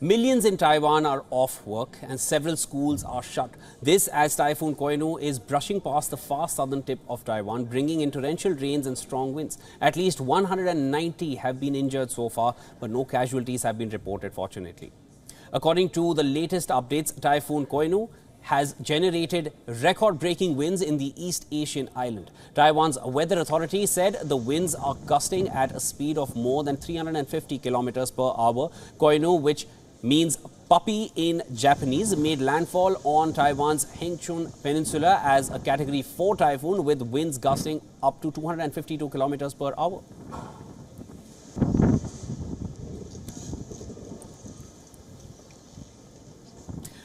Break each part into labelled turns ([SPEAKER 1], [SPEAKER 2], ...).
[SPEAKER 1] Millions in Taiwan are off work and several schools are shut. This as Typhoon Koinu is brushing past the far southern tip of Taiwan, bringing in torrential rains and strong winds. At least 190 have been injured so far, but no casualties have been reported, fortunately. According to the latest updates, Typhoon Koinu has generated record-breaking winds in the East Asian island. Taiwan's weather authority said the winds are gusting at a speed of more than 350 kilometers per hour. Koinu, which means puppy in Japanese, made landfall on Taiwan's Hengchun Peninsula as a Category 4 typhoon with winds gusting up to 252 kilometers per hour.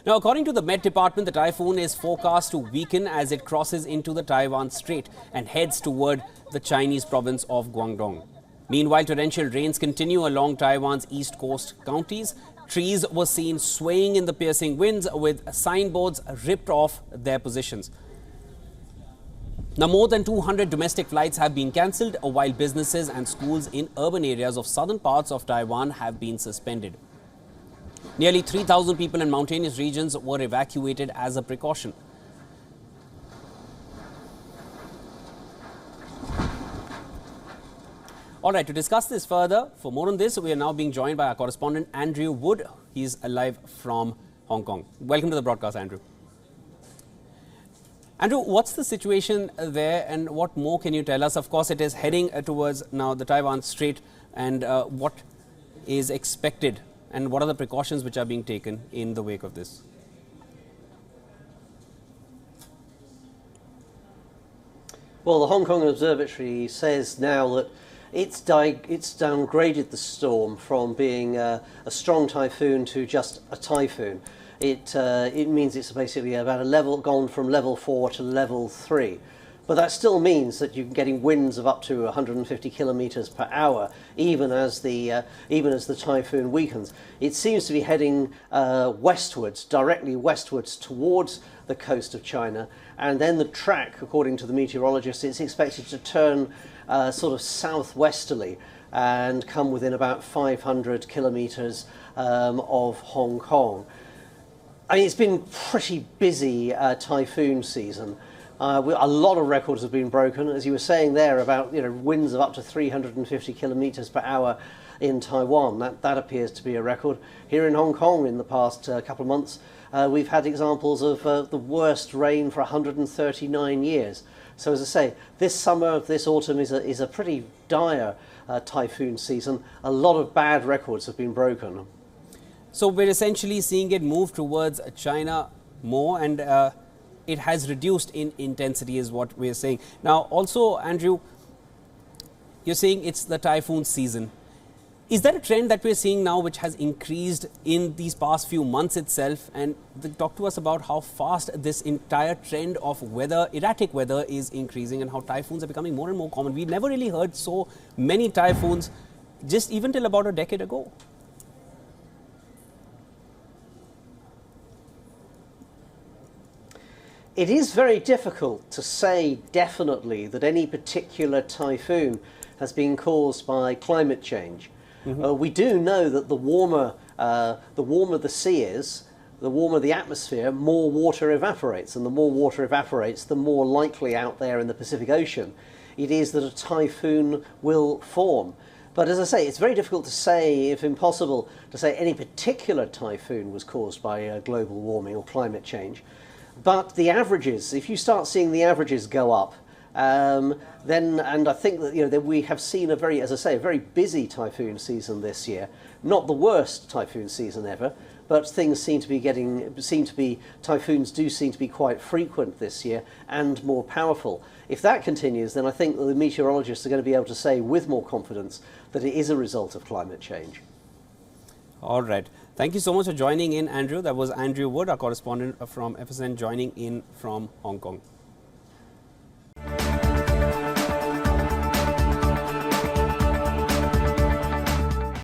[SPEAKER 1] Now, according to the Met Department, the typhoon is forecast to weaken as it crosses into the Taiwan Strait and heads toward the Chinese province of Guangdong. Meanwhile, torrential rains continue along Taiwan's east coast counties. Trees were seen swaying in the piercing winds with signboards ripped off their positions. Now, more than 200 domestic flights have been cancelled, while businesses and schools in urban areas of southern parts of Taiwan have been suspended. Nearly 3,000 people in mountainous regions were evacuated as a precaution. All right, to discuss this further, for more on this, we are now being joined by our correspondent Andrew Wood. He's live from Hong Kong. Welcome to the broadcast, Andrew. Andrew, what's the situation there and what more can you tell us? Of course, it is heading towards now the Taiwan Strait, and what is expected and what are the precautions which are being taken in the wake of this?
[SPEAKER 2] Well, the Hong Kong Observatory says now that it's downgraded the storm from being a strong typhoon to just a typhoon. It means it's basically about gone from level 4 to level 3. But that still means that you're getting winds of up to 150 kilometers per hour, even as the typhoon weakens. It seems to be heading westwards, directly westwards towards the coast of China, and then the track, according to the meteorologists, it's expected to turn sort of southwesterly and come within about 500 kilometers of Hong Kong. I mean, it's been pretty busy typhoon season. A lot of records have been broken, as you were saying there, about winds of up to 350 kilometers per hour in Taiwan. That appears to be a record. Here in Hong Kong, in the past couple of months, we've had examples of the worst rain for 139 years. So, as I say, this summer, this autumn is a pretty dire typhoon season. A lot of bad records have been broken.
[SPEAKER 1] So we're essentially seeing it move towards China more, and it has reduced in intensity is what we're saying. Now, also, Andrew, you're saying it's the typhoon season. Is that a trend that we're seeing now which has increased in these past few months itself? And talk to us about how fast this entire trend of erratic weather is increasing and how typhoons are becoming more and more common. We never really heard so many typhoons just even till about a decade ago.
[SPEAKER 2] It is very difficult to say definitely that any particular typhoon has been caused by climate change. We do know that the warmer the sea is, the warmer the atmosphere, more water evaporates, and the more water evaporates, the more likely out there in the Pacific Ocean it is that a typhoon will form. But as I say, it's very difficult to say, if impossible, to say any particular typhoon was caused by global warming or climate change. But the averages, if you start seeing the averages go up, then, and I think that that we have seen a very busy typhoon season this year. Not the worst typhoon season ever, but things typhoons do seem to be quite frequent this year and more powerful. If that continues, then I think that the meteorologists are going to be able to say with more confidence that it is a result of climate change.
[SPEAKER 1] All right. Thank you so much for joining in, Andrew. That was Andrew Wood, our correspondent from FSN, joining in from Hong Kong.